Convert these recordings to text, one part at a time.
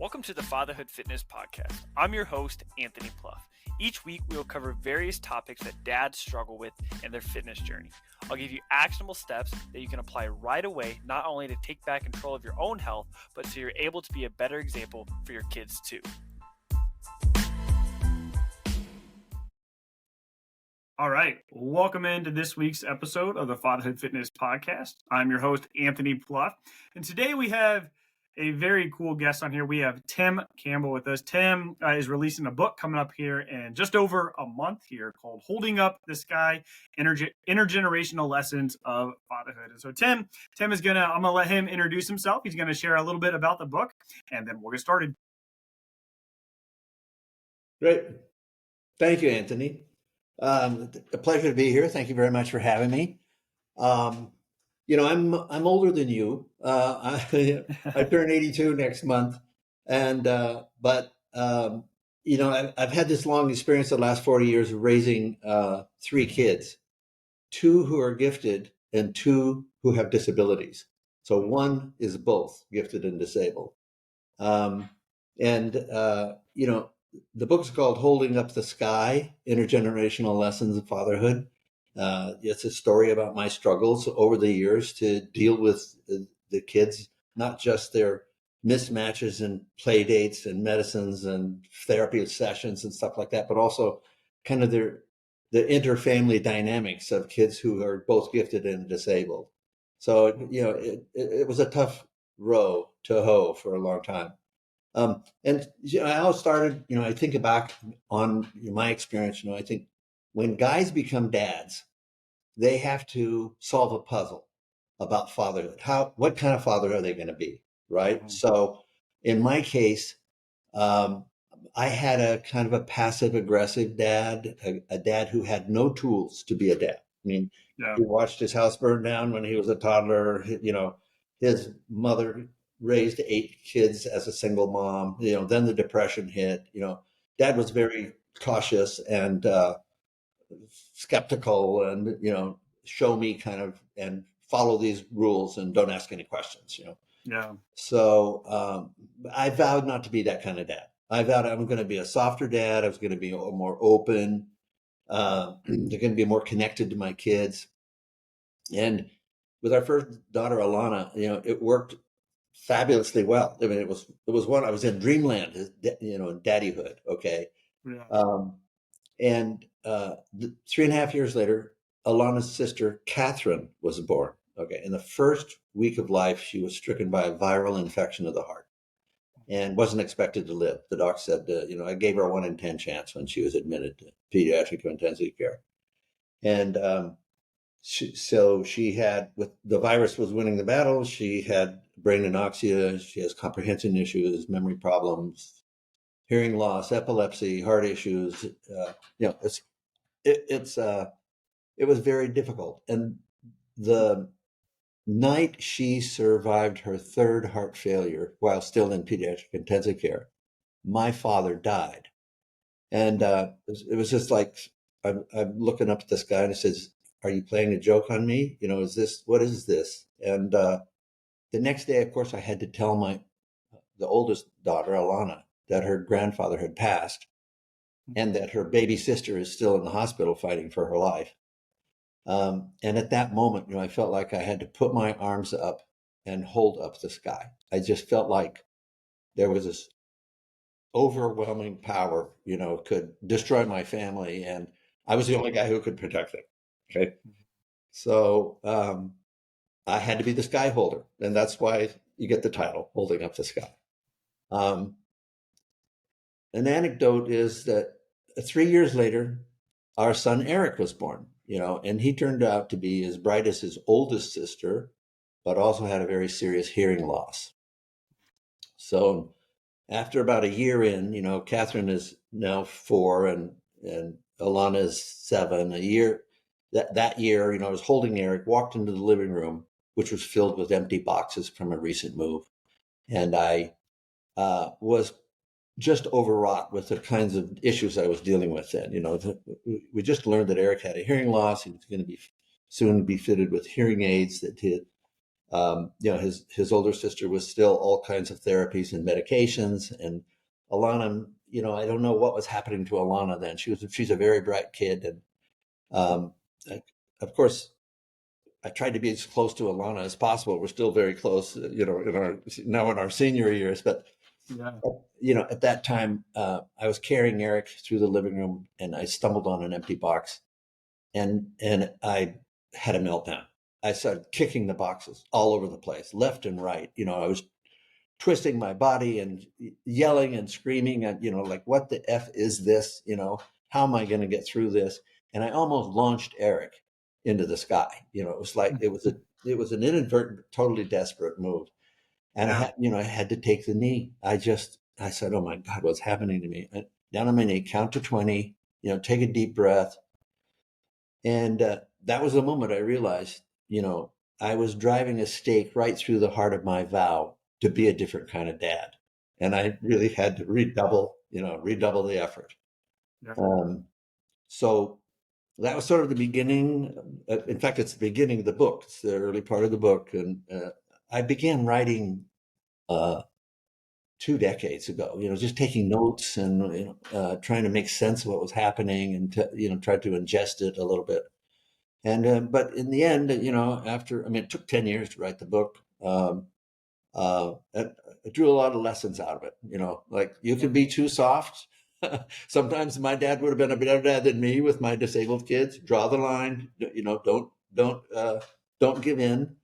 Welcome to the Fatherhood Fitness Podcast. I'm your host, Anthony Pluff. Each week, we will cover various topics that dads struggle with in their fitness journey. I'll give you actionable steps that you can apply right away, not only to take back control of your own health, but so you're able to be a better example for your kids too. All right, welcome into this week's episode of the Fatherhood Fitness Podcast. I'm your host, Anthony Pluff, and today we have a very cool guest on here. We have Tim Campbell with us. Tim is releasing a book coming up here in just over a month here called Holding Up the Sky, Intergenerational Lessons of Fatherhood. And so I'm going to let him introduce himself. He's going to share a little bit about the book, and then we'll get started. Great. Thank you, Anthony. A pleasure to be here. Thank you very much for having me. I'm older than you. I turn 82 next month, and I've had this long experience the last 40 years of raising 3 kids, 2 who are gifted and 2 who have disabilities. So one is both gifted and disabled. The book's called Holding Up the Sky, Intergenerational Lessons of Fatherhood. It's a story about my struggles over the years to deal with the kids, not just their mismatches and play dates and medicines and therapy sessions and stuff like that, but also kind of the inter-family dynamics of kids who are both gifted and disabled. So, it was a tough row to hoe for a long time. I all started, I think back on my experience, I think when guys become dads, they have to solve a puzzle about fatherhood. What kind of father are they going to be, right? Mm-hmm. So in my case, I had a kind of a passive-aggressive dad, a dad who had no tools to be a dad. I mean, He watched his house burn down when he was a toddler. His mother raised 8 kids as a single mom. Then the Depression hit. Dad was very cautious and skeptical, and show me kind of and follow these rules and don't ask any questions. So I vowed not to be that kind of dad. I vowed I'm going to be a softer dad. I was going to be more open. They're going to be more connected to my kids. And with our first daughter, Alana, it worked fabulously well. I mean, it was one, I was in dreamland, daddyhood. Okay. Yeah. 3.5 years later, Alana's sister, Catherine, was born. Okay. In the first week of life, she was stricken by a viral infection of the heart and wasn't expected to live. The doc said, I gave her a 1 in 10 chance when she was admitted to pediatric intensive care. And she had, with the virus was winning the battle, she had brain anoxia, she has comprehension issues, memory problems, hearing loss, epilepsy, heart issues. It was very difficult. And the night she survived her 3rd heart failure while still in pediatric intensive care, my father died. And it was just like, I'm looking up at this guy and he says, "Are you playing a joke on me? What is this?" And the next day, of course, I had to tell the oldest daughter, Alana, that her grandfather had passed and that her baby sister is still in the hospital fighting for her life. And at that moment, I felt like I had to put my arms up and hold up the sky. I just felt like there was this overwhelming power, could destroy my family, and I was the only guy who could protect them. Okay. So I had to be the sky holder, and that's why you get the title, Holding Up the Sky. An anecdote is that 3 years later, our son Eric was born, and he turned out to be as bright as his oldest sister, but also had a very serious hearing loss. So after about a year in, Catherine is now 4 and Alana is 7. That year, I was holding Eric, walked into the living room, which was filled with empty boxes from a recent move. And I was just overwrought with the kinds of issues I was dealing with then. We just learned that Eric had a hearing loss. He was going to be soon be fitted with hearing aids, that his older sister was still all kinds of therapies and medications. And Alana, I don't know what was happening to Alana then. She's a very bright kid. And um, of course, I tried to be as close to Alana as possible. We're still very close, in our senior years. But at that time, I was carrying Eric through the living room, and I stumbled on an empty box, and I had a meltdown. I started kicking the boxes all over the place, left and right. I was twisting my body and yelling and screaming and, like, what the F is this? How am I going to get through this? And I almost launched Eric into the sky. It was like, it was an inadvertent, totally desperate move. And I had to take the knee. I said, oh my God, what's happening to me? Down on my knee, count to 20, take a deep breath. And that was the moment I realized, I was driving a stake right through the heart of my vow to be a different kind of dad. And I really had to redouble the effort. So that was sort of the beginning. In fact, it's the beginning of the book. It's the early part of the book. And I began writing 2 decades ago, just taking notes and, trying to make sense of what was happening and, try to ingest it a little bit. And, but in the end, it took 10 years to write the book. I drew a lot of lessons out of it, like you can be too soft. Sometimes my dad would have been a better dad than me with my disabled kids. Draw the line, don't give in.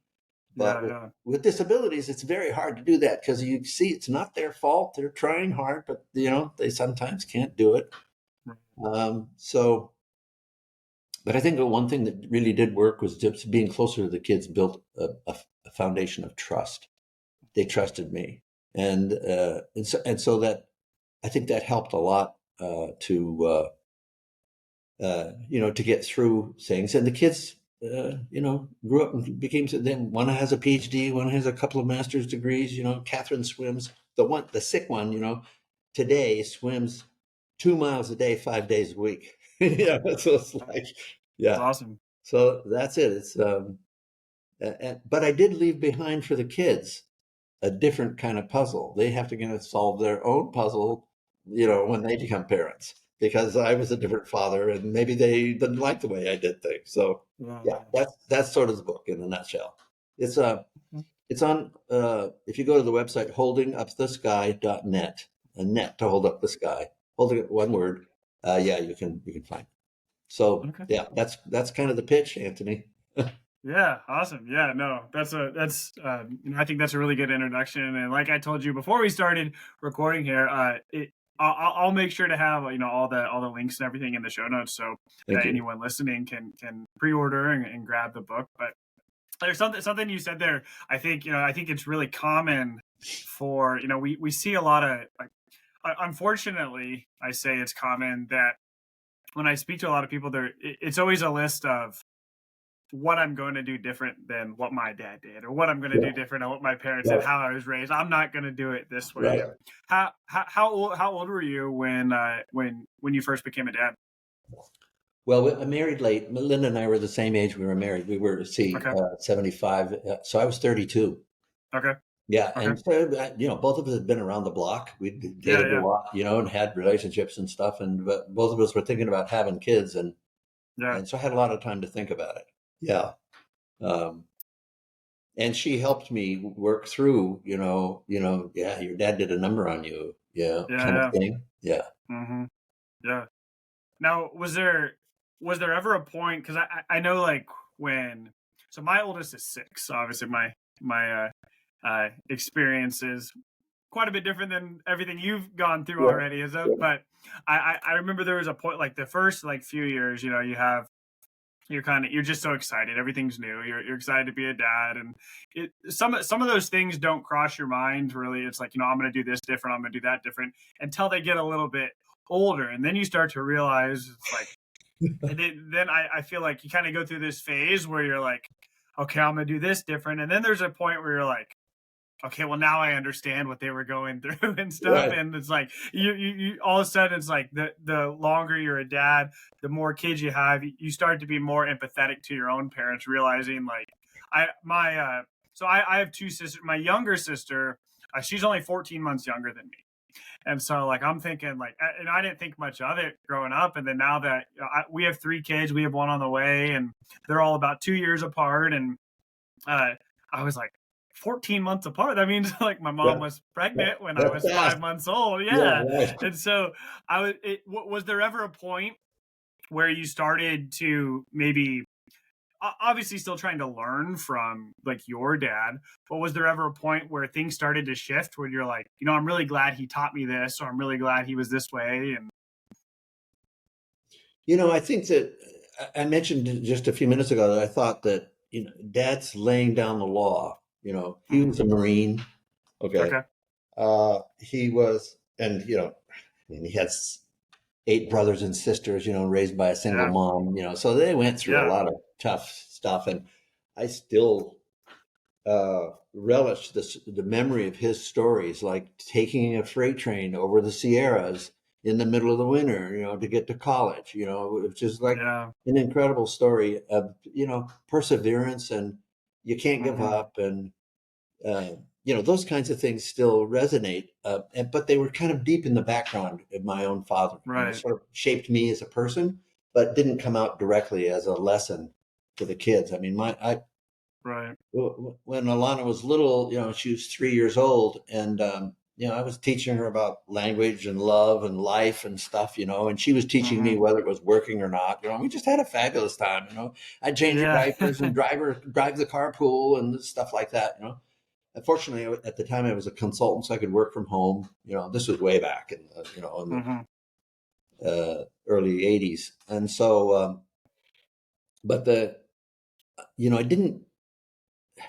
But with disabilities, it's very hard to do that because you see it's not their fault. They're trying hard, but they sometimes can't do it. But I think the one thing that really did work was just being closer to the kids built a foundation of trust. They trusted me, and so that I think that helped a lot to get through things. And the kids, grew up and became. Then one has a PhD, one has a couple of master's degrees. Catherine swims. The sick one, today swims 2 miles a day, 5 days a week. So it's like, That's awesome. So that's it. It's but I did leave behind for the kids a different kind of puzzle. They have to solve their own puzzle, when they become parents, because I was a different father and maybe they didn't like the way I did things. So that's sort of the book in a nutshell. It's on, if you go to the website, holdingupthesky.net, a net to hold up the sky, holding it one word. You can find it. So that's kind of the pitch, Anthony. Yeah, awesome. Yeah, no, I think that's a really good introduction. And like I told you before we started recording here, I'll make sure to have all the links and everything in the show notes, so that anyone listening can pre-order and grab the book. But there's something you said there. I think it's really common for we see a lot of, like, unfortunately, I say it's common that when I speak to a lot of people, it's always a list of what I'm going to do different than what my dad did, or what I'm going to do different than what my parents did, how I was raised. I'm not going to do it this way. Right. How old were you when you first became a dad? Well, I married late. Linda and I were the same age we were married. We were 75. So I was 32. Okay. Yeah, and so, both of us had been around the block. We dated a lot, and had relationships and stuff. But both of us were thinking about having kids, and so I had a lot of time to think about it. Yeah. And she helped me work through, your dad did a number on you, kind of thing. Yeah. Mm-hmm. Yeah. Now, was there ever a point, because I know, like, so my oldest is 6, so obviously my experience is quite a bit different than everything you've gone through already, but I remember there was a point, like the first few years, you're just so excited, everything's new, you're excited to be a dad, and some of those things don't cross your mind really. It's like, I'm going to do this different, I'm going to do that different, until they get a little bit older, and then you start to realize it's like and then I feel like you kind of go through this phase where you're like, okay, I'm going to do this different, and then there's a point where you're like, okay, well, now I understand what they were going through and stuff. Right. And it's like, you all of a sudden, it's like the longer you're a dad, the more kids you have, you start to be more empathetic to your own parents, realizing like so I have two sisters. My younger sister, she's only 14 months younger than me. And so like I'm thinking like, and I didn't think much of it growing up. And then now that we have three kids, we have one on the way, and they're all about 2 years apart. And I was like, 14 months apart. That means like my mom Yeah. was pregnant when I That's was fast. 5 months old. Yeah, Yeah. right. And so was there ever a point where you started to maybe, obviously still trying to learn from like your dad, but was there ever a point where things started to shift where you're like, I'm really glad he taught me this, or I'm really glad he was this way? And I think that I mentioned just a few minutes ago that I thought that, dad's laying down the law. He was a Marine. Okay. okay. He was, and, he had 8 brothers and sisters, raised by a single Yeah. mom, so they went through a Yeah. lot of tough stuff. And I still relish the memory of his stories, like taking a freight train over the Sierras in the middle of the winter, to get to college, which is like Yeah. an incredible story of, perseverance, and you can't give Mm-hmm. up. And, those kinds of things still resonate. But they were kind of deep in the background of my own father, Right. sort of shaped me as a person, but didn't come out directly as a lesson to the kids. I mean, Right. when Alana was little, she was 3 years old, and I was teaching her about language and love and life and stuff, and she was teaching me Mm-hmm. whether it was working or not. We just had a fabulous time. I'd change her Yeah. diapers and drive the carpool and stuff like that. Unfortunately, at the time I was a consultant, so I could work from home. This was way back in in Mm-hmm. the early '80s, and so, but I didn't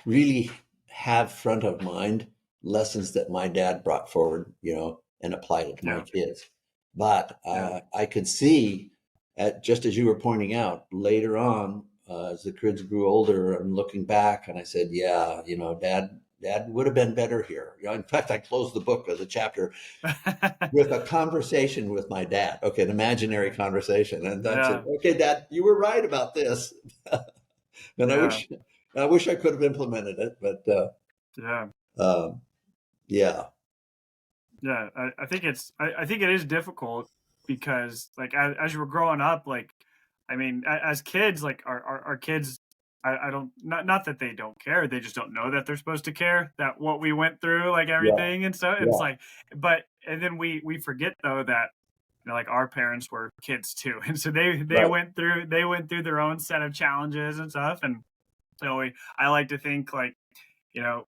really have front of mind lessons that my dad brought forward, and applied it to my Yeah. kids. But Yeah. I could see, just as you were pointing out, later on, as the kids grew older, I'm looking back and I said, yeah, dad would have been better here. In fact, I closed the book with a chapter with a conversation with my dad. Okay, an imaginary conversation. And I said, Yeah. okay, Dad, you were right about this. And Yeah. I wish I could have implemented it, but Yeah. um, yeah, Yeah. I think I think it is difficult because like as you were growing up, like, I mean, as kids, like our kids, I don't, not that they don't care, they just don't know that they're supposed to care, that what we went through, like yeah, everything. And so it's yeah, like, but, and then we forget though that, like our parents were kids too. And so right. they went through their own set of challenges and stuff. And so I like to think like, you know,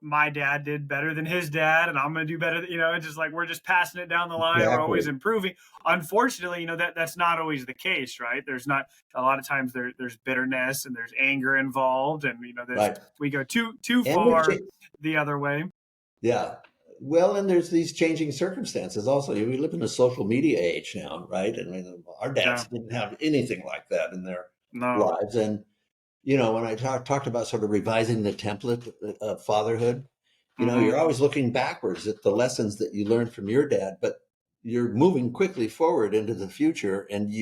my dad did better than his dad, and I'm going to do better. It's just like we're just passing it down the line. We're always Exactly. improving. Unfortunately, that's not always the case, right? There's not, a lot of times there's bitterness and there's anger involved, and there's, Right. we go too And there's, far the other way. yeah. Well, and there's these changing circumstances also. We live in a social media age now, right? And I mean, our Yeah. dads didn't have anything like that in their No. lives. And, when I talked about sort of revising the template of fatherhood, Mm-hmm. you're always looking backwards at the lessons that you learned from your dad, but you're moving quickly forward into the future. And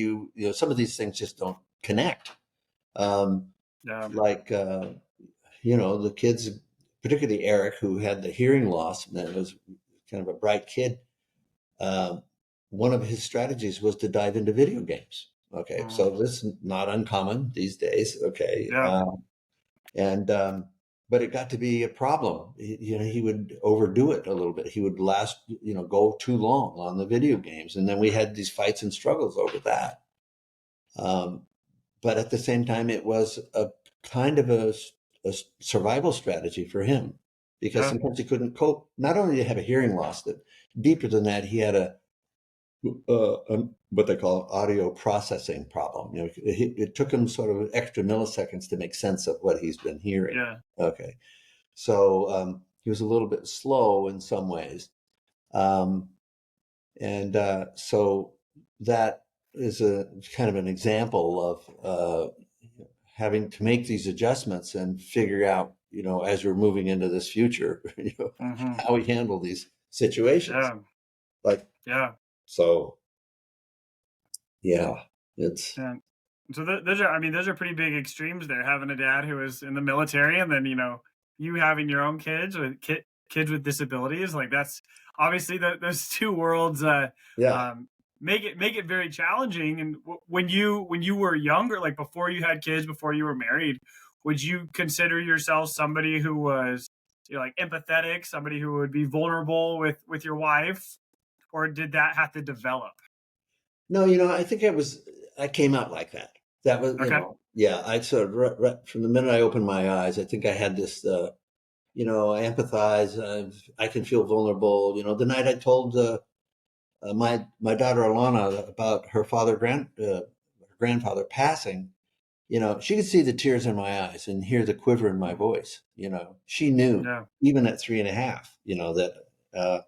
some of these things just don't connect. Um, Yeah. like, the kids, particularly Eric, who had the hearing loss, and was kind of a bright kid. Um, One of his strategies was to dive into video games. Okay, Mm-hmm. so this is not uncommon these days. Okay, Yeah. and but it got to be a problem. He would overdo it a little bit. He would go too long on the video games, and then we had these fights and struggles over that. Um, but at the same time, it was a kind of a survival strategy for him, because Yeah. sometimes he couldn't cope. Not only did he have a hearing loss, that deeper than that, he had what they call audio processing problem. It took him sort of extra milliseconds to make sense of what he's been hearing. Yeah. Okay, so he was a little bit slow in some ways, um, and so that is a kind of an example of having to make these adjustments and figure out, as we're moving into this future, Mm-hmm. how we handle these situations. Yeah. Like, Yeah. so, yeah, it's, Yeah. So those are, I mean, those are pretty big extremes there. Having a dad who was in the military, and then you having your own kids with kids with disabilities. Like that's obviously those two worlds Yeah. um, make it very challenging. And when you were younger, like before you had kids, before you were married, would you consider yourself somebody who was, you know, like empathetic, somebody who would be vulnerable with your wife, or did that have to develop? No, I think I came out like that. That was, Okay. yeah, I sort of, from the minute I opened my eyes, I think I had this, I empathize, I can feel vulnerable. The night I told my daughter Alana about her grandfather passing, she could see the tears in my eyes and hear the quiver in my Mm. voice. She knew Yeah. even at 3.5, that,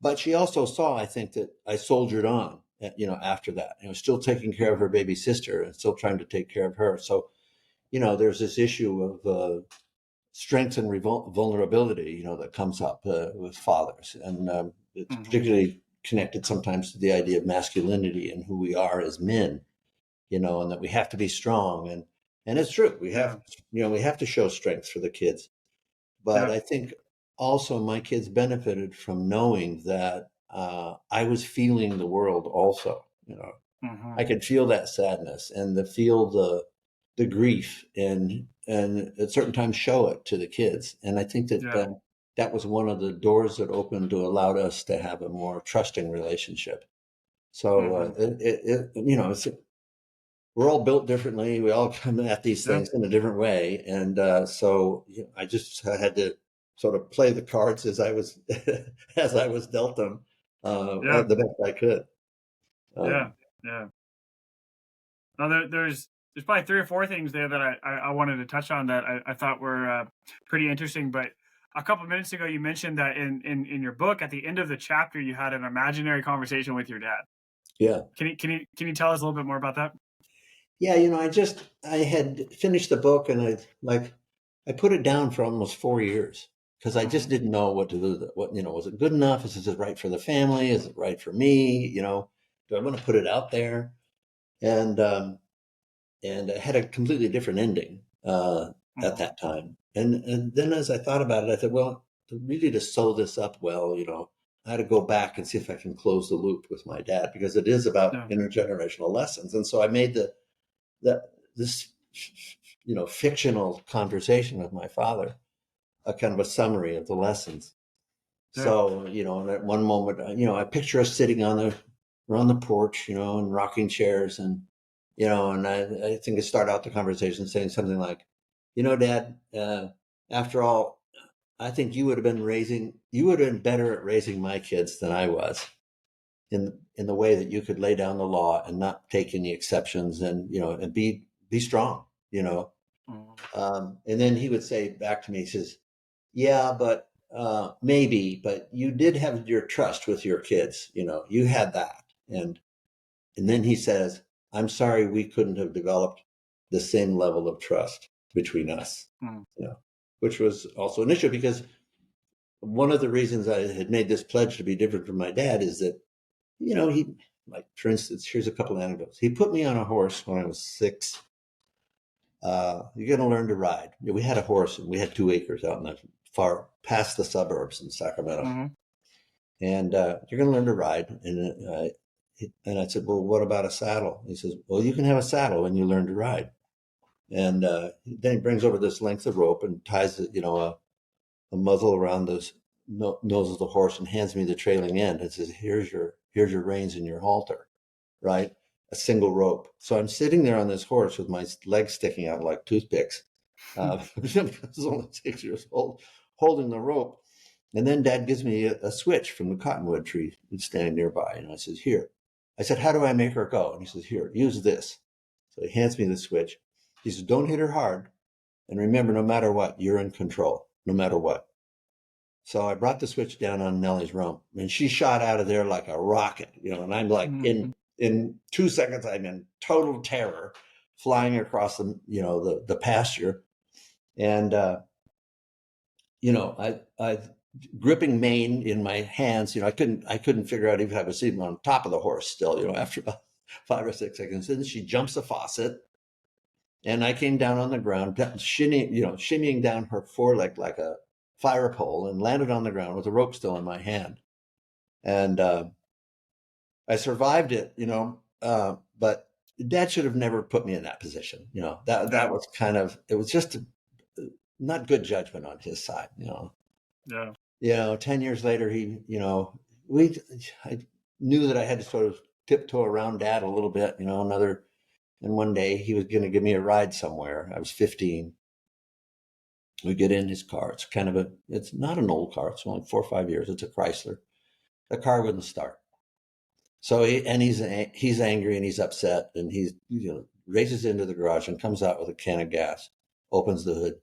but she also saw, I think, that I soldiered on, after that, still taking care of her Mhm. baby sister and still trying to take care of her. So, there's this issue of strength and vulnerability, that comes up with fathers. And it's Mhm. particularly connected sometimes to the idea of masculinity and who we are as men, and that we have to be strong. And it's true. Yeah. We have to show strength for the kids. But Yeah. I think also my kids benefited from knowing that I was feeling the world also. Mhm. I could feel that sadness and feel the grief and at certain times show it to the kids. And I think that Yeah. that was one of the doors that opened to allowed us to have a more trusting relationship. So Mhm. we're all built differently. We all come at these Yeah. things in a different way, and so I just had to sort of play the cards as I was as I was dealt them Yeah. the best I could. Yeah. Um, Yeah. No, there's probably three or four things there that I wanted to touch on that I thought were pretty interesting. But a couple of minutes ago, you mentioned that in your book, at the end of the chapter, you had an imaginary conversation with your dad. yeah, Can you tell us a little bit more about that? yeah. I had finished the book, and I put it down for almost 4 years because I just Hmm. didn't know what to do. What was it good enough? Is it right for the family? Is it right for me? Do I want to put it out there? And and it had a completely different ending at Hmm. that time. And then as I thought about it, I thought, well, to sew this up well, I had to go back and see if I can close the loop with my dad because it is about Yeah. intergenerational lessons. And so I made this fictional conversation with my father, a kind of a summary of the lessons. Yeah. So, and at one moment, I picture us sitting on the porch, in rocking chairs, and and I think I start out the conversation saying something like, Dad, after all, I think you would have been better at raising my kids than I was in the way that you could lay down the law and not take any exceptions, and and be strong, Mhm. and then he would say back to me, he says, yeah, but maybe, but you did have your trust with your kids. You had that. And then he says, I'm sorry we couldn't have developed the same level of trust between us, Mhm. which was also an issue because one of the reasons I had made this pledge to be different from my dad is that, he, like, for instance, here's a couple of anecdotes. He put me on a horse when I was 6. You're going to learn to ride. We had a horse and we had 2 acres out in the far past the suburbs in Sacramento. Mhm. And you're going to learn to ride. And I said, well, what about a saddle? He says, well, you can have a saddle when you learn to ride. And then he brings over this length of rope and ties a muzzle around the nose of the horse and hands me the trailing end and says, here's your reins and your halter, right? A single rope. So I'm sitting there on this horse with my legs sticking out like toothpicks. I was only 6 years old, holding the rope. And then Dad gives me a switch from the cottonwood tree that's standing nearby. And I says, here. I said, how do I make her go? And he says, here, use this. So he hands me the switch. He says, don't hit her hard. And remember, no matter what, you're in control, no matter what. So I brought the switch down on Nellie's rump, and she shot out of there like a rocket, and I'm like, Mhm. in 2 seconds, I'm in total terror, flying across the pasture, and I gripping mane in my hands. I couldn't figure out if I was even on top of the horse still. After about 5 or 6 seconds, and she jumps the faucet, And I came down on the ground, shimmying down her foreleg like a fire pole, and landed on the ground with a rope still in my hand. And I survived it, but Dad should have never put me in that position. That was it was just not good judgment on his side. Yeah. 10 years later, I knew that I had to sort of tiptoe around Dad a little bit, and one day he was going to give me a ride somewhere. I was 15. We get in his car. It's not an old car. It's only 4 or 5 years. It's a Chrysler. The car wouldn't start. So he's angry and he's upset, and he races into the garage and comes out with a can of gas, opens the hood,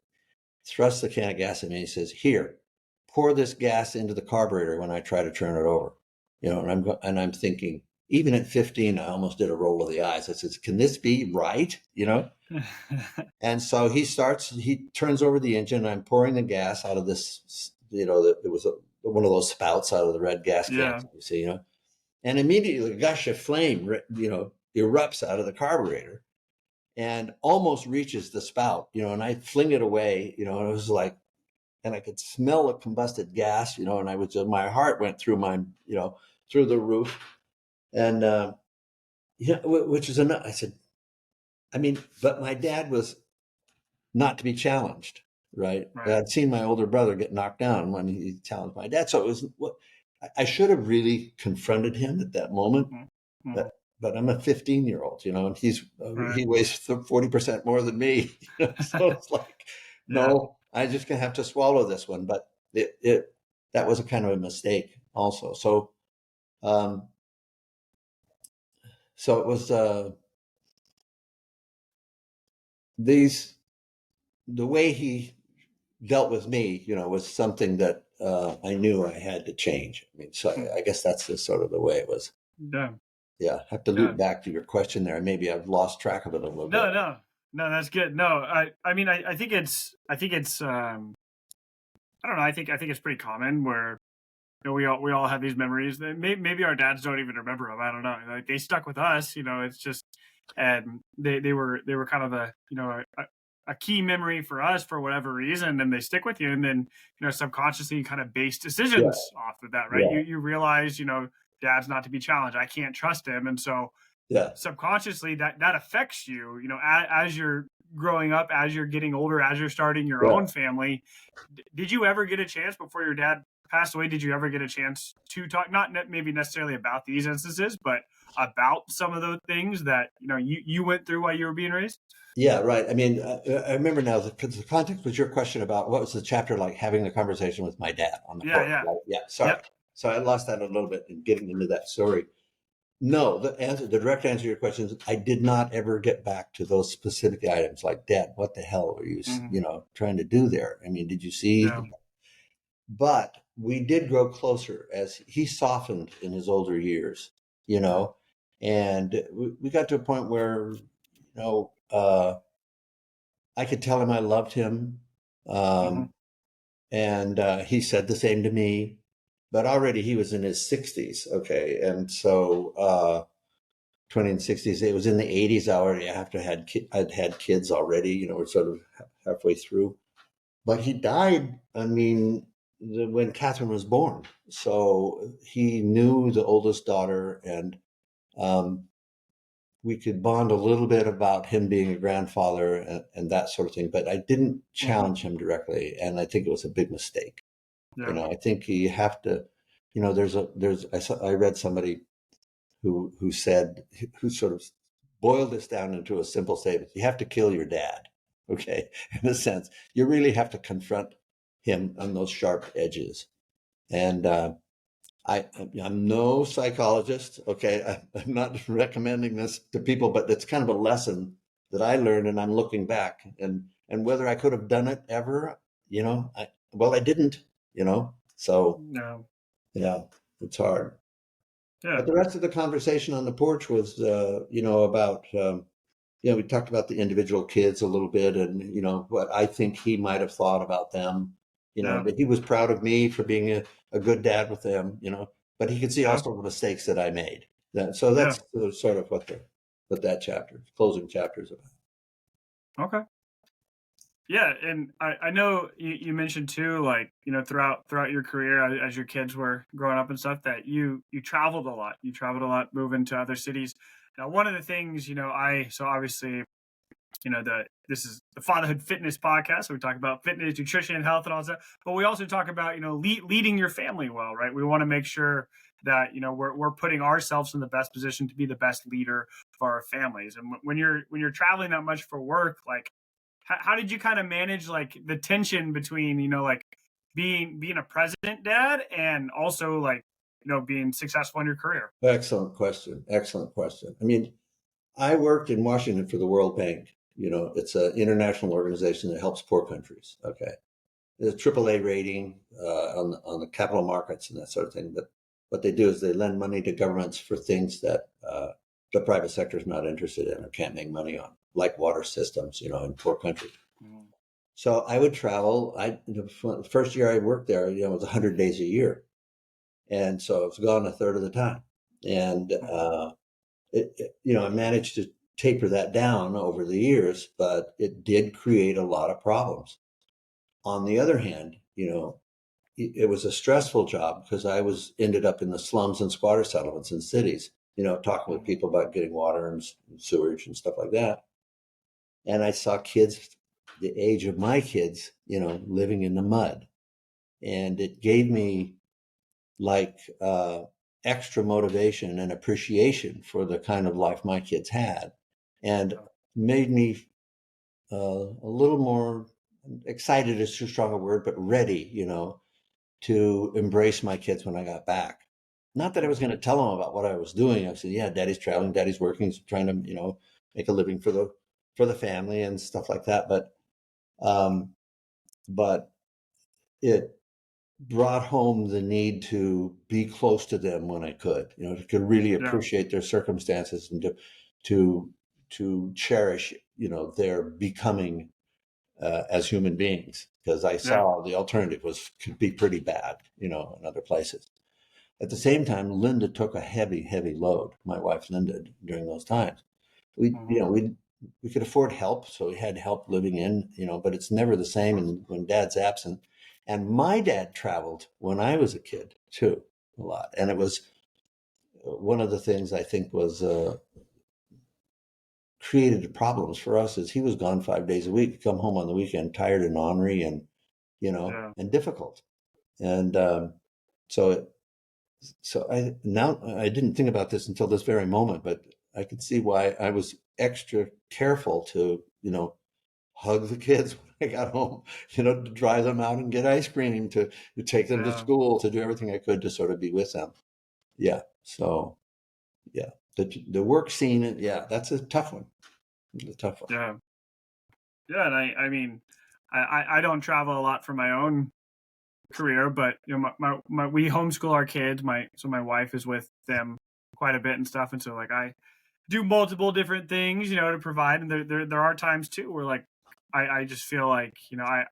thrusts the can of gas at me, and he says, "Here, pour this gas into the carburetor when I try to turn it over." And I'm thinking, even at 15, I almost did a roll of the eyes. I says, "Can this be right?" And so he turns over the engine, and I'm pouring the gas out of this, it was one of those spouts out of the red gas cans, you see, and immediately a gush of flame, erupts out of the carburetor and almost reaches the spout, and I fling it away, and it was like, and I could smell the combusted gas, and my heart went through through the roof. And, which is enough. I said, but my dad was not to be challenged, right? I'd seen my older brother get knocked down when he challenged my dad. So I should have really confronted him at that moment. Mm-hmm. But I'm a 15-year-old, and he weighs 40% more than me. So it's like, no, I'm just going to have to swallow this one. But that was a kind of a mistake also. So, it was, the way he dealt with me, was something that I knew I had to change. So I guess that's just sort of the way it was. Yeah. I have to loop back to your question there. Maybe I've lost track of it a little bit. No, that's good. No, I think it's, I don't know. I think it's pretty common where, we all have these memories that maybe our dads don't even remember them. I don't know. Like, they stuck with us, it's just, and they were kind of a key memory for us for whatever reason, and they stick with you. And then, subconsciously you kind of base decisions off of that, right? You realize, Dad's not to be challenged. I can't trust him. And so subconsciously that affects you, as you're growing up, as you're getting older, as you're starting your own family. Did you ever get a chance before your dad passed away? Did you ever get a chance to talk, not maybe necessarily about these instances, but about some of those things that, you went through while you were being raised? Yeah, right. I remember now the context was your question about what was the chapter like, having the conversation with my dad on the porch. Right? Yeah. Sorry. Yep. So I lost that a little bit in getting into that story. No, the direct answer to your question is I did not ever get back to those specific items like, "Dad, what the hell were you, trying to do there? Did you see?" Yeah. But we did grow closer as he softened in his older years, and we got to a point where, I could tell him I loved him. And he said the same to me, but already he was in his 60s. Okay. And so 20 and 60s, it was in the 80s already. I'd had kids already, we're sort of halfway through. But he died, when Catherine was born. So he knew the oldest daughter, and we could bond a little bit about him being a grandfather and that sort of thing. But I didn't challenge him directly, and I think it was a big mistake. Yeah. I think you have to, I read somebody who sort of boiled this down into a simple statement. You have to kill your dad. Okay. In a sense, you really have to confront him on those sharp edges. And I'm no psychologist. Okay. I'm not recommending this to people, but it's kind of a lesson that I learned, and I'm looking back, and whether I could have done it ever, I didn't, so yeah, it's hard. Yeah. But the rest of the conversation on the porch was, about, we talked about the individual kids a little bit, and, what I think he might have thought about them, but he was proud of me for being a good dad with them, but he could see also the mistakes that I made. So that's sort of what that closing chapter is about. Okay. Yeah, and I know you mentioned too, like, throughout your career as your kids were growing up and stuff, that you traveled a lot. You traveled a lot, moving to other cities. Now, one of the things, I so obviously, this is the Fatherhood Fitness Podcast. So we talk about fitness, nutrition, health, and all that stuff. But we also talk about leading your family well, right? We want to make sure that we're putting ourselves in the best position to be the best leader for our families. And when you're traveling that much for work, like how did you kind of manage like the tension between like being a president dad and also like being successful in your career? Excellent question. Excellent question. I mean, I worked in Washington for the World Bank. It's an international organization that helps poor countries. Okay. There's a AAA rating on the capital markets and that sort of thing. But what they do is they lend money to governments for things that the private sector is not interested in or can't make money on, like water systems, in poor countries. Mhm. So I would travel. The first year I worked there, it was 100 days a year, and so I was gone a third of the time. And I managed to taper that down over the years, but it did create a lot of problems. On the other hand, it was a stressful job because I ended up in the slums and squatter settlements in cities, talking with Mhm. people about getting water and sewage and stuff like that. And I saw kids the age of my kids, living in the mud. And it gave me like extra motivation and appreciation for the kind of life my kids had, and made me a little more excited is too strong a word, but ready, to embrace my kids when I got back. Not that I was going to tell them about what I was doing. I said, "Yeah, Daddy's traveling, Daddy's working, he's trying to, make a living for the family and stuff like that." Um, but it brought home the need to be close to them when I could, to really Yeah. appreciate their circumstances and to to cherish, their becoming as human beings, because I Yeah. saw the alternative could be pretty bad, in other places. At the same time, Linda took a heavy, heavy load. My wife Linda, during those times, we, Mhm. we could afford help, so we had help living in, but it's never the same when Dad's absent. And my dad traveled when I was a kid too, a lot, and it was one of the things I think was created problems for us is he was gone 5 days a week, he'd come home on the weekend tired and ornery and Yeah. and difficult. And so it, so I didn't think about this until this very moment, but I could see why I was extra careful to hug the kids when I got home, to drive them out and get ice cream, to take them to Yeah. school, to do everything I could to sort of be with them. Yeah. So yeah, the work scene, yeah, that's a tough one. It's a tough one. Yeah. Yeah. And I mean, I don't travel a lot for my own career, but we homeschool our kids. My wife is with them quite a bit and stuff, and so like I do multiple different things, to provide. And there are times too where like I just feel like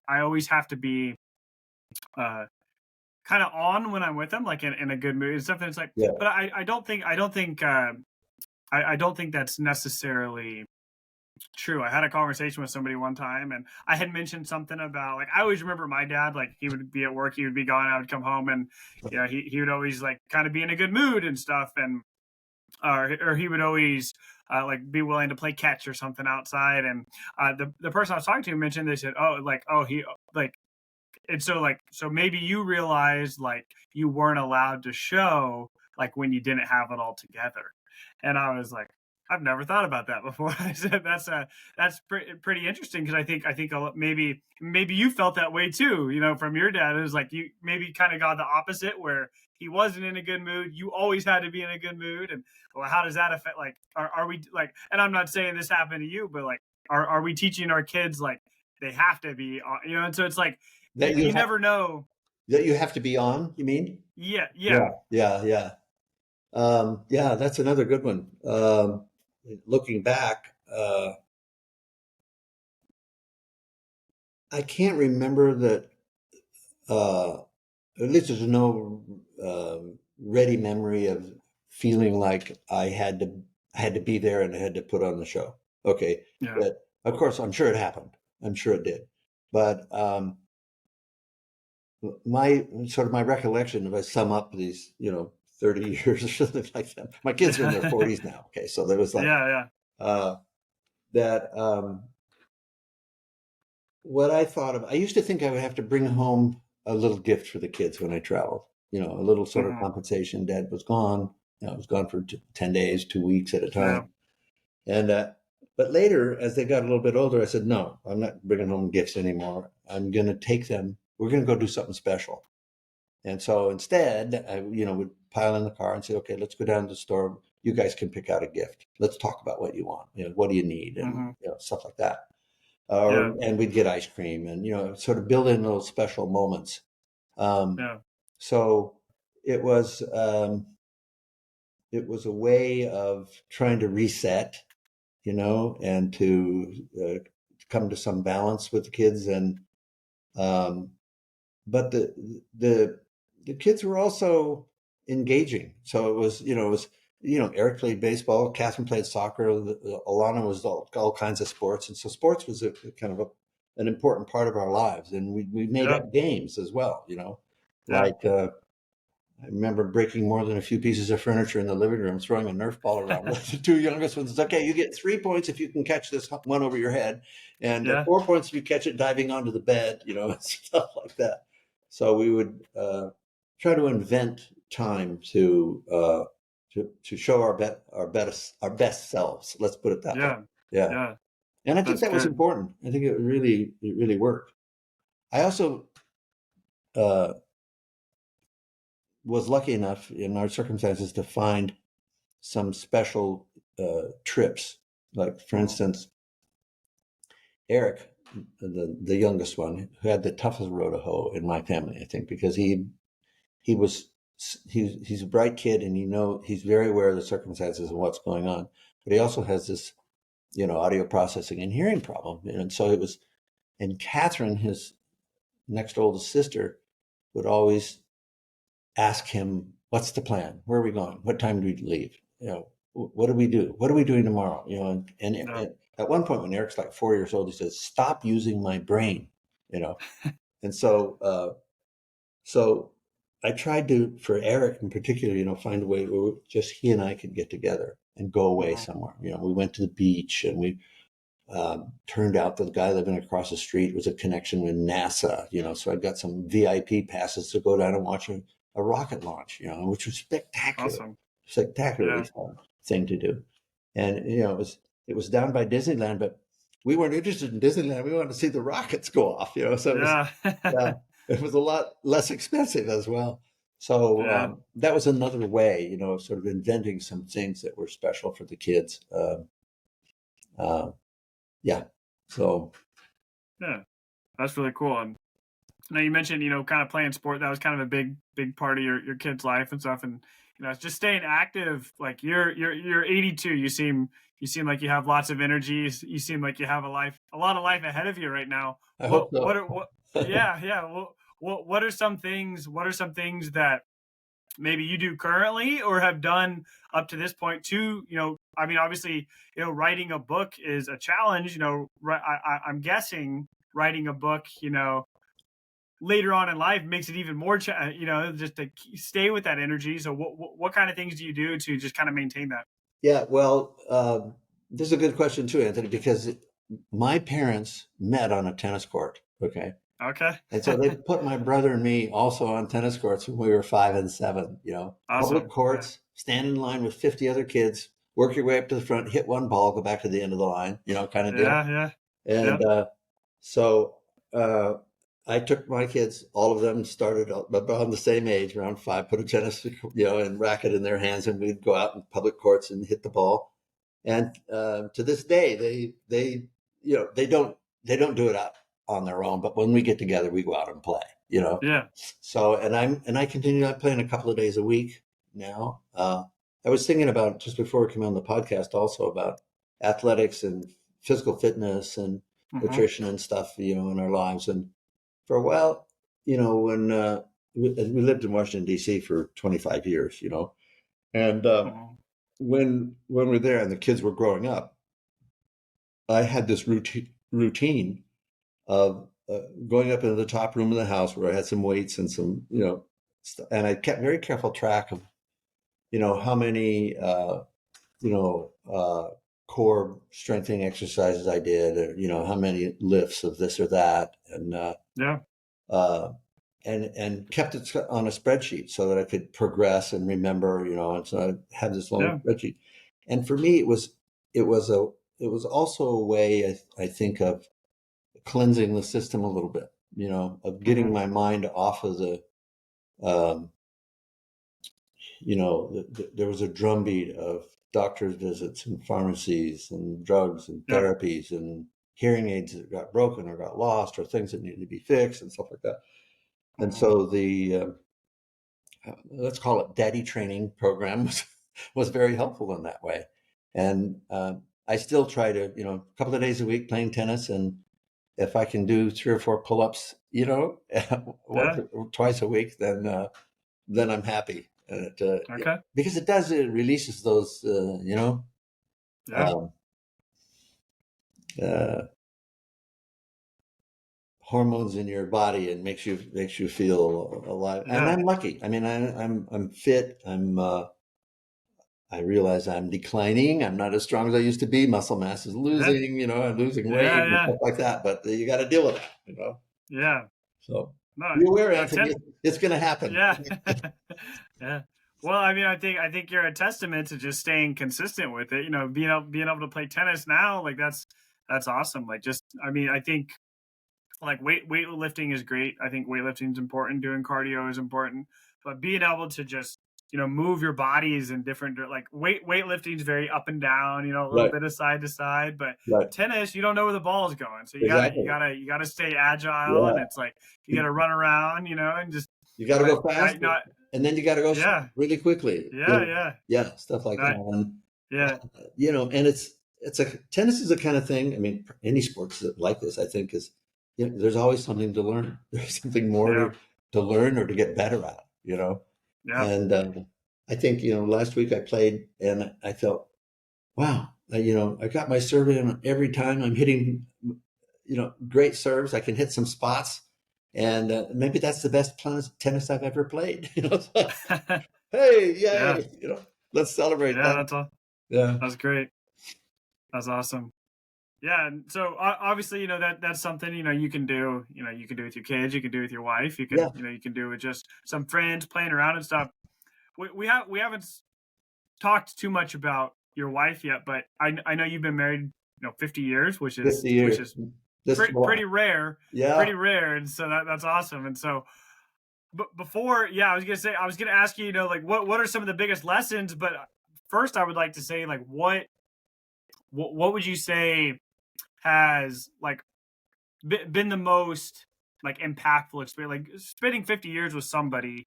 I always have to be uh kind of on when I'm with them, like in a good mood and stuff. And it's like, Yeah. but I don't think that's necessarily true. I had a conversation with somebody one time, and I had mentioned something about like I always remember my dad, like he would be at work, he would be gone, I would come home, and he would always like kind of be in a good mood and stuff, and or he would always like be willing to play catch or something outside. And the person I was talking to mentioned, they said, oh, like, oh, he like, and so like, so maybe you realized like you weren't allowed to show like when you didn't have it all together. And I was like, I've never thought about that before. I said that's pretty interesting, because I think maybe you felt that way too, from your dad. It was like you maybe kind of got the opposite, where he wasn't in a good mood, you always had to be in a good mood. And well, how does that affect, like, are we like, and I'm not saying this happened to you, but like are we teaching our kids like they have to be and so it's like That you you have never know. that you have to be on, you mean? Yeah, Yeah, yeah, yeah, yeah. Yeah, that's another good one. Looking back, I can't remember that. Uh, at least there's no ready memory of feeling like I had to be there and I had to put on the show. Okay, yeah. but Of course, I'm sure it happened. I'm sure it did. But my recollection, if I sum up these, 30 years or something like that, my kids are in their 40s now. Okay. So there was like, Yeah. uh, that, what I thought of, I used to think I would have to bring home a little gift for the kids when I traveled, a little sort of Hmm. compensation. Dad was gone. I was gone for 10 days, 2 weeks at a Yeah. time. And, but later, as they got a little bit older, I said, no, I'm not bringing home gifts anymore. I'm going to take them. We're going to go do something special. And so instead, I, would pile in the car and say, okay, let's go down to the store. You guys can pick out a gift. Let's talk about what you want. What do you need? And, Hmm. stuff like that. Yeah. And we'd get ice cream and, sort of build in little special moments. Um, Yeah. so it was, it was a way of trying to reset, and to come to some balance with the kids. And, um, but the kids were also engaging. So Eric played baseball, Catherine played soccer, Alana was all kinds of sports. And so sports was a kind of an important part of our lives. And we made Yeah. up games as well, Yeah. like, I remember breaking more than a few pieces of furniture in the living room, throwing a Nerf ball around. The two youngest ones, okay, you get 3 points if you can catch this one over your head, and Yeah. 4 points if you catch it diving onto the bed, stuff like that. So we would try to invent time to show our best selves. Let's put it that way. Yeah. Yeah, Yeah. and I think That's that was good. important. I think it really worked. I also uh, was lucky enough in our circumstances to find some special trips. Like, for Mhm. instance, Eric, the youngest one, who had the toughest row to hoe in my family, I think, because he was he's a bright kid, and he's very aware of the circumstances and what's going on, but he also has this audio processing and hearing problem, and so it was. And Catherine, his next oldest sister, would always ask him, "What's the plan? Where are we going? What time do we leave? What do we do? What are we doing tomorrow?" Yeah. And at one point, when Eric's like 4 years old, he says, "Stop using my brain." And so I tried to, for Eric in particular, find a way where just he and I could get together and go away Mhm. somewhere. We went to the beach, and we turned out that the guy living across the street was a connection with NASA, so I got some VIP passes to go down and watch a rocket launch, which was Awesome. spectacularly Yeah. fun thing to do. And, it was down by Disneyland, but we weren't interested in Disneyland. We wanted to see the rockets go off, so Yeah. yeah, it was a lot less expensive as well. So Yeah. that was another way, of sort of inventing some things that were special for the kids. Uh, yeah. So Yeah. That's really cool. And now you mentioned, kind of playing sport. That was kind of a big part of your kid's life and stuff. And it's just staying active. Like you're 82. You seem like you have lots of energy. You seem like you have a lot of life ahead of you right now. I hope so. Yeah. What are some things? What are some things that maybe you do currently or have done up to this point too? I mean, obviously, writing a book is a challenge. I'm guessing writing a book, later on in life makes it even more, just to stay with that energy. So what kind of things do you do to just kind of maintain that? Yeah, well, this is a good question too, Anthony, because my parents met on a tennis court. Okay. Okay. And so they put my brother and me also on tennis courts when we were 5 and 7, public Awesome. Yeah. courts, stand in line with 50 other kids, work your way up to the front, hit one ball, go back to the end of the line, kind of deal. Yeah. Yeah. And Yep. so uh, I took my kids, all of them started around the same age, around 5, put a tennis, and racket in their hands, and we'd go out in public courts and hit the ball. And to this day, they don't do it out on their own, but when we get together, we go out and play. Yeah. So, and I continue playing a couple of days a week now. I was thinking about, just before we came on the podcast, also about athletics and physical fitness and Hmm. nutrition and stuff, in our lives. And for a while, when we lived in Washington D.C. for 25 years, and Hmm. when we were there and the kids were growing up, I had this routine of going up into the top room of the house where I had some weights and some, and I kept very careful track of, how many, core strengthening exercises I did, or, how many lifts of this or that. Yeah. Uh, and kept it on a spreadsheet so that I could progress and remember, and so I had this long Yeah. spreadsheet. And for me, it was also a way I think of cleansing the system a little bit, of getting Hmm. my mind off of um, there was a drumbeat of doctor's visits and pharmacies and drugs and Yep. therapies and hearing aids that got broken or got lost or things that needed to be fixed and stuff like that. And Hmm. so the let's call it daddy training program was very helpful in that way. And I still try to, a couple of days a week playing tennis, and if I can do 3 or 4 pull-ups, once Yeah. or twice a week, then I'm happy. Okay. Because it releases those, Yeah. um, uh, hormones in your body and makes you feel alive. And Yeah. I'm lucky. I mean, I'm fit. I realize I'm declining. I'm not as strong as I used to be. Muscle mass is Yeah. losing. I'm losing weight Yeah. and Yeah. stuff like that. But you got to deal with that. Yeah. So No. be aware, Yeah. Anthony. It's going to happen. Yeah. Yeah. Well, I mean, I think you're a testament to just staying consistent with it. Being able to play tennis now, like that's awesome. Like, just, I mean, I think like weightlifting is great. I think weightlifting is important. Doing cardio is important, but being able to just move your bodies in different like weightlifting is very up and down. A little Right. bit of side to side, but Right. tennis, you don't know where the ball is going, so you gotta you Exactly. gotta you gotta stay agile, and Yeah. it's like you gotta run around, and just. You got to But go fast, not. and then you got to go Yeah, really quickly. yeah, yeah, Yeah, stuff like that. not, And yeah, and it's a tennis is the kind of thing. I mean, any sports that like this, I think, is there's always something to learn. There's something more yeah, to learn or to get better at. yeah, And I think last week I played and I felt, wow, I got my serve in every time. I'm hitting great serves. I can hit some spots, and maybe that's the best tennis I've ever played. So, hey, yeah, yay! Let's celebrate yeah. that. That's all. Yeah, That's great. That's awesome. Yeah, and so obviously, that's something you can do. You can do with your kids. You can do with your wife. You yeah. can you can do with just some friends playing around and stuff. We haven't talked too much about your wife yet, but I know you've been married 50 years, which is 50 years. This July. pretty rare, Yeah. and so that's awesome. And so, but before, yeah, I was gonna ask you, like what are some of the biggest lessons, but first I would like to say, like, what would you say has like been the most like impactful experience? Like spending 50 years with somebody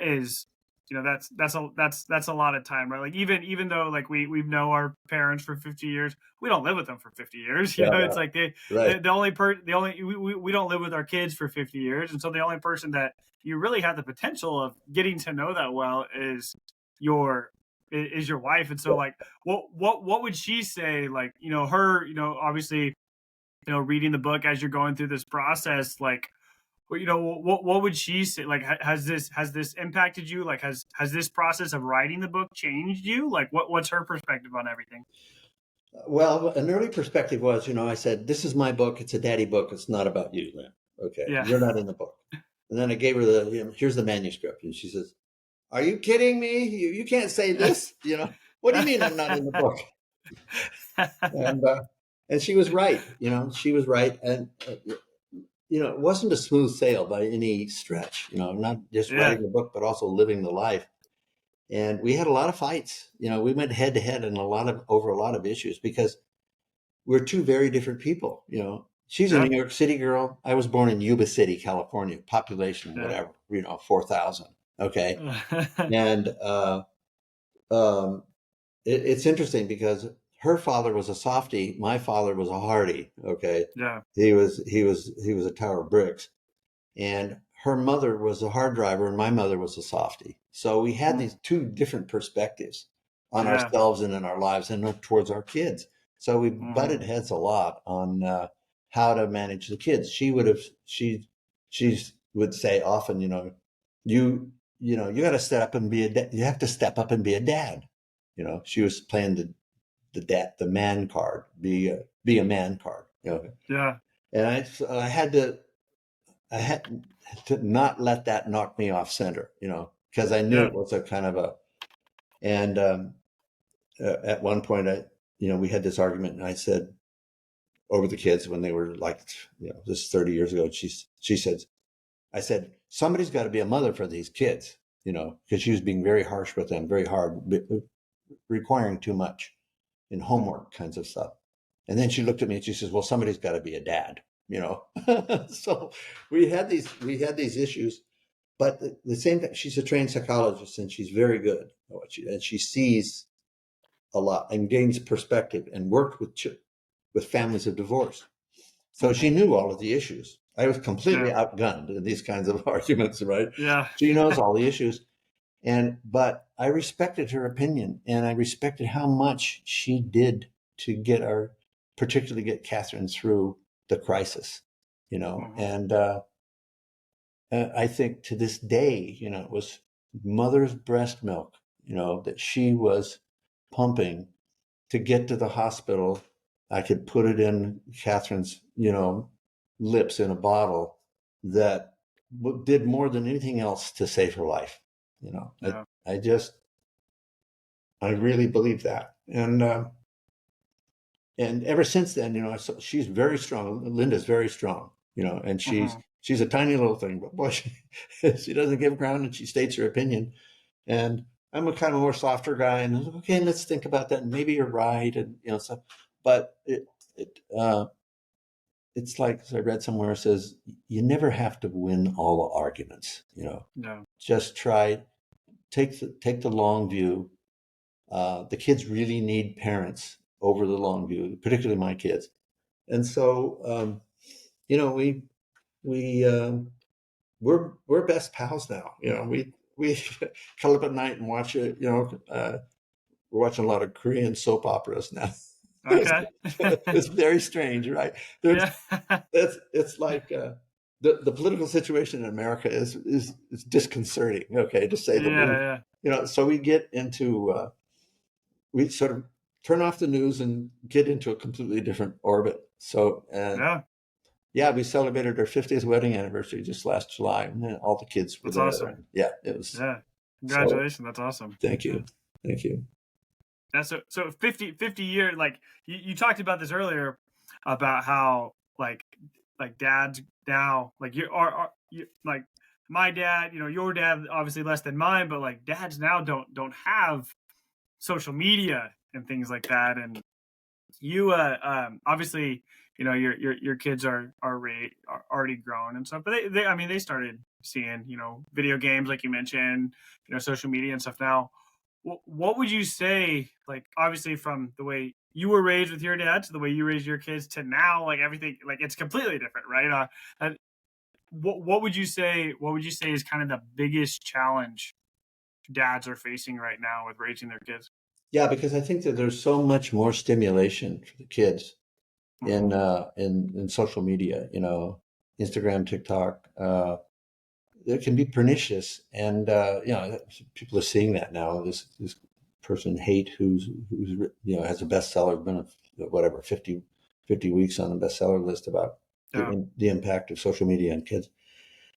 is, that's a lot of time, right? Like even though like we know our parents for 50 years, we don't live with them for 50 years. Yeah, It's like right. we don't live with our kids for 50 years, and so the only person that you really have the potential of getting to know that well your is your wife. And so, like, what would she say? Like, her, obviously, reading the book as you're going through this process, like, well, what would she say? Like, has this impacted you? Like, has this process of writing the book changed you? Like, what's her perspective on everything? Well, an early perspective was, I said, this is my book. It's a daddy book. It's not about you, Lynn. Okay. Yeah. You're not in the book. And then I gave her here's the manuscript. And she says, are you kidding me? You can't say this, What do you mean I'm not in the book? And, and she was right, she was right. And, it wasn't a smooth sail by any stretch, not just Yeah. writing the book, but also living the life. And we had a lot of fights. We went head to head in over a lot of issues because we're two very different people. She's a Yeah. New York City girl. I was born in Yuba City, California, population, Yeah. whatever, 4,000. Okay. And um, it's interesting because her father was a softie. My father was a hardy. Okay. Yeah. He was a tower of bricks. And her mother was a hard driver and my mother was a softie. So we had these two different perspectives on Yeah. ourselves and in our lives and towards our kids. So we Mm-hmm. butted heads a lot on how to manage the kids. She would say often, you got to step up and be a dad. You have to step up and be a dad. She was playing the man card, be a man card. Yeah. And I had to not let that knock me off center, because I knew Yeah. it was a kind of a. And at one point, we had this argument, and I said over the kids when they were like, this is 30 years ago. She said, I said, somebody's got to be a mother for these kids, because she was being very harsh with them, very hard, requiring too much in homework kinds of stuff. And then she looked at me and she says, well, somebody's got to be a dad, So we had these issues, but the same thing, she's a trained psychologist and she's very good at what and she sees a lot and gains perspective and worked with families of divorce. So she knew all of the issues. I was completely outgunned in these kinds of arguments, right? Yeah. She knows all the issues. But I respected her opinion, and I respected how much she did to particularly get Catherine through the crisis, and I think to this day, it was mother's breast milk, that she was pumping to get to the hospital. I could put it in Catherine's, lips in a bottle that did more than anything else to save her life. Yeah. I really believe that. And ever since then, she's very strong. Linda's very strong, and she's a tiny little thing, but boy, she doesn't give ground and she states her opinion. And I'm a kind of more softer guy, and okay, let's think about that. And maybe you're right, and stuff. But it's like, as I read somewhere, it says you never have to win all the arguments. No. Just take the long view. The kids really need parents over the long view, particularly my kids. And so, we're best pals now. We cuddle up at night and watch it. We're watching a lot of Korean soap operas now. Okay. It's very strange, right? It's like the political situation in America is disconcerting. Okay, to say the least. Yeah. So we get into we sort of turn off the news and get into a completely different orbit. So, we celebrated our 50th wedding anniversary just last July, and all the kids were there. Awesome. And it was. Yeah. Congratulations. That's awesome. Thank you. Thank you. Yeah, so 50 years, like you talked about this earlier about how like dads now, like you like my dad, your dad obviously less than mine, but like dads now don't have social media and things like that. And you obviously, your kids are already grown and stuff, but they started seeing, video games like you mentioned, social media and stuff now. What would you say, like, obviously from the way you were raised with your dad to the way you raised your kids to now, like everything, like it's completely different, right? What would you say is kind of the biggest challenge dads are facing right now with raising their kids? Yeah, because I think that there's so much more stimulation for the kids in social media, Instagram, TikTok. It can be pernicious, and people are seeing that now. This person Haidt, who's has a bestseller, been whatever 50 weeks on the bestseller list about the impact of social media on kids.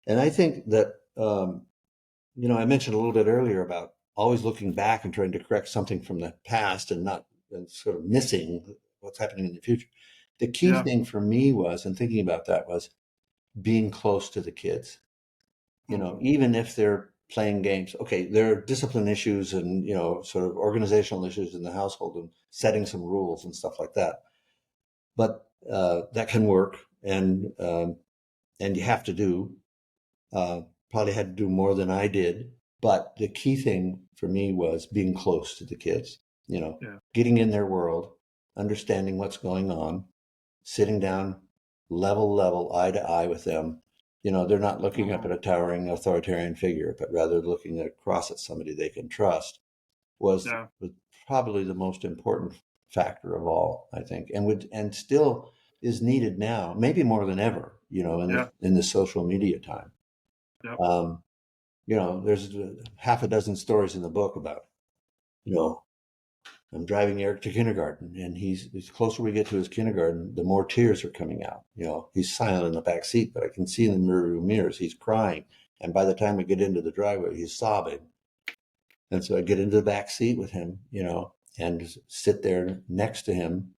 And I think that I mentioned a little bit earlier about always looking back and trying to correct something from the past and sort of missing what's happening in the future. The key thing for me was, and thinking about that, was being close to the kids. Even if they're playing games, okay, there are discipline issues and, sort of organizational issues in the household and setting some rules and stuff like that. But that can work, and you have to do, probably had to do more than I did. But the key thing for me was being close to the kids, getting in their world, understanding what's going on, sitting down, level, eye to eye with them. They're not looking up at a towering authoritarian figure, but rather looking across at somebody they can trust was probably the most important factor of all, I think, and still is needed now, maybe more than ever, in the social media time. Yep. There's half a dozen stories in the book about, I'm driving Eric to kindergarten, and the closer we get to his kindergarten, the more tears are coming out. He's silent in the back seat, but I can see in the rearview mirrors he's crying. And by the time we get into the driveway, he's sobbing. And so I get into the back seat with him, and sit there next to him,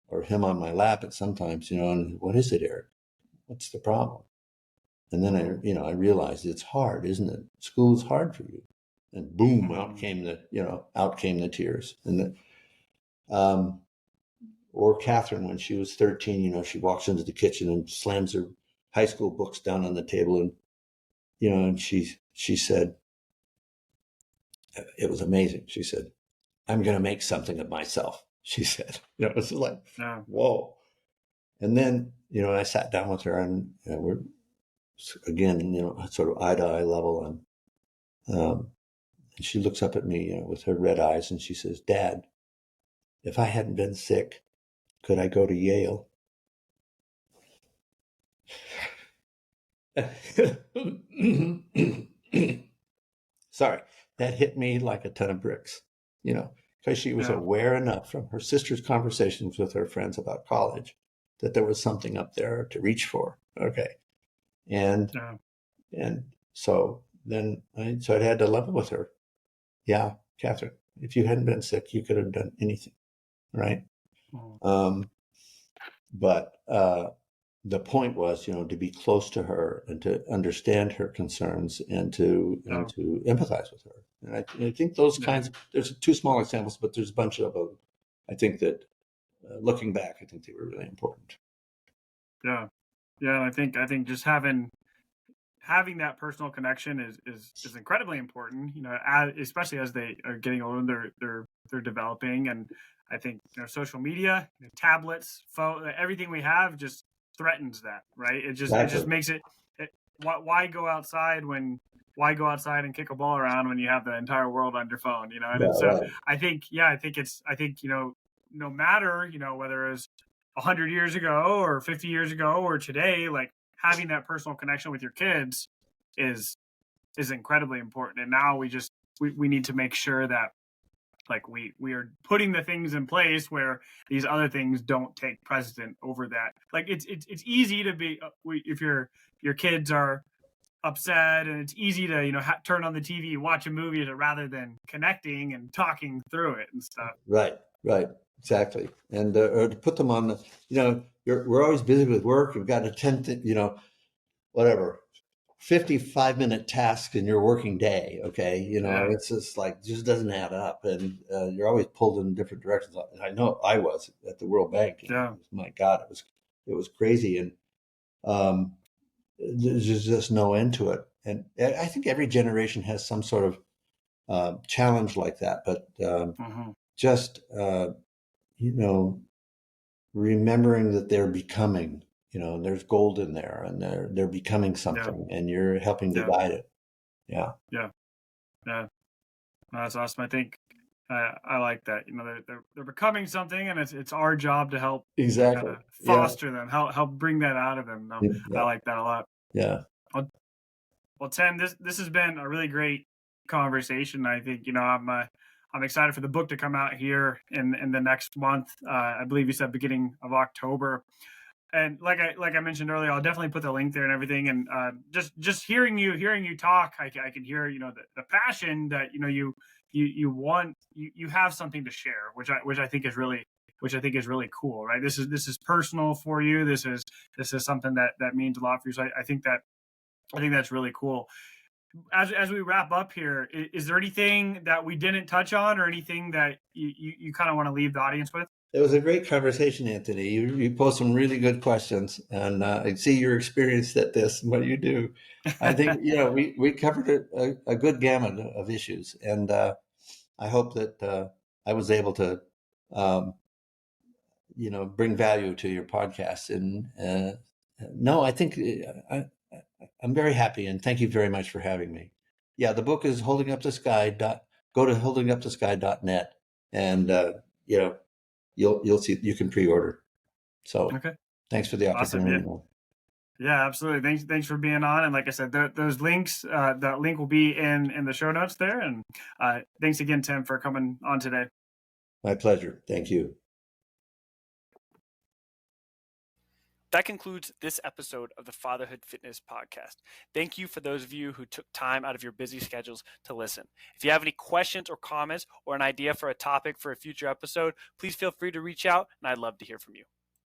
or him on my lap at sometimes, and what is it, Eric? What's the problem? And then I realized it's hard, isn't it? School is hard for you. And boom, out came the tears. And or Catherine, when she was 13, she walks into the kitchen and slams her high school books down on the table, and and she said, it was amazing. She said, "I'm going to make something of myself." She said, it was like, whoa. And then I sat down with her, and we're again, sort of eye to eye level, and she looks up at me, with her red eyes, and she says, "Dad, if I hadn't been sick, could I go to Yale?" Sorry, that hit me like a ton of bricks, because she was aware enough from her sister's conversations with her friends about college that there was something up there to reach for. Okay. And so then I had to level with her. Yeah, Catherine, if you hadn't been sick, you could have done anything, right? But the point was, to be close to her and to understand her concerns and to empathize with her. And I think those kinds. There's two small examples, but there's a bunch of them. I think that looking back, I think they were really important. Yeah, and I think just having that personal connection is incredibly important. Especially as they are getting older, they're developing, and I think social media, tablets, phone, everything we have just threatens that, right? It just makes it. Why go outside and kick a ball around when you have the entire world on your phone? Right. I think no matter whether it's 100 years ago or 50 years ago or today, like having that personal connection with your kids is incredibly important. And now we need to make sure that like we are putting the things in place where these other things don't take precedent over that. Like it's easy to be if your kids are upset, and it's easy to turn on the TV, watch a movie rather than connecting and talking through it and stuff. Right, exactly. And or to put them on we're always busy with work. We've got to attend to whatever 55-minute task in your working day. Okay, it's just like just doesn't add up, and you're always pulled in different directions. I know I was at the World Bank. My God, it was crazy, and there's just no end to it. And I think every generation has some sort of challenge like that, but just remembering that they're becoming. There's gold in there, and they're becoming something, and you're helping to guide it. Yeah. That's awesome. I think I like that. They're becoming something, and it's our job to help exactly kind of foster them, help bring that out of them. I like that a lot. Yeah. Well, Tim, this has been a really great conversation. I think I'm excited for the book to come out here in the next month. I believe you said beginning of October. And like I mentioned earlier, I'll definitely put the link there and everything. And just hearing you talk, I can hear the passion that you want. You have something to share, which I think is really cool, right? This is personal for you. This is something that means a lot for you. So I think that's really cool. As we wrap up here, is there anything that we didn't touch on, or anything that you kind of want to leave the audience with? It was a great conversation, Anthony. You posed some really good questions, and I see your experience at this and what you do. I think we covered a good gamut of issues, and I hope that I was able to bring value to your podcast. And no, I think I'm very happy, and thank you very much for having me. Yeah, the book is Holding Up the Sky. Go to holdingupthesky.net, and you'll see you can pre-order. So Okay. thanks for the Awesome. opportunity. Yeah, absolutely. Thanks for being on. And like I said, those links, that link will be in the show notes there. And thanks again, Tim, for coming on today. My pleasure. Thank you. That concludes this episode of the Fatherhood Fitness Podcast. Thank you for those of you who took time out of your busy schedules to listen. If you have any questions or comments or an idea for a topic for a future episode, please feel free to reach out, and I'd love to hear from you.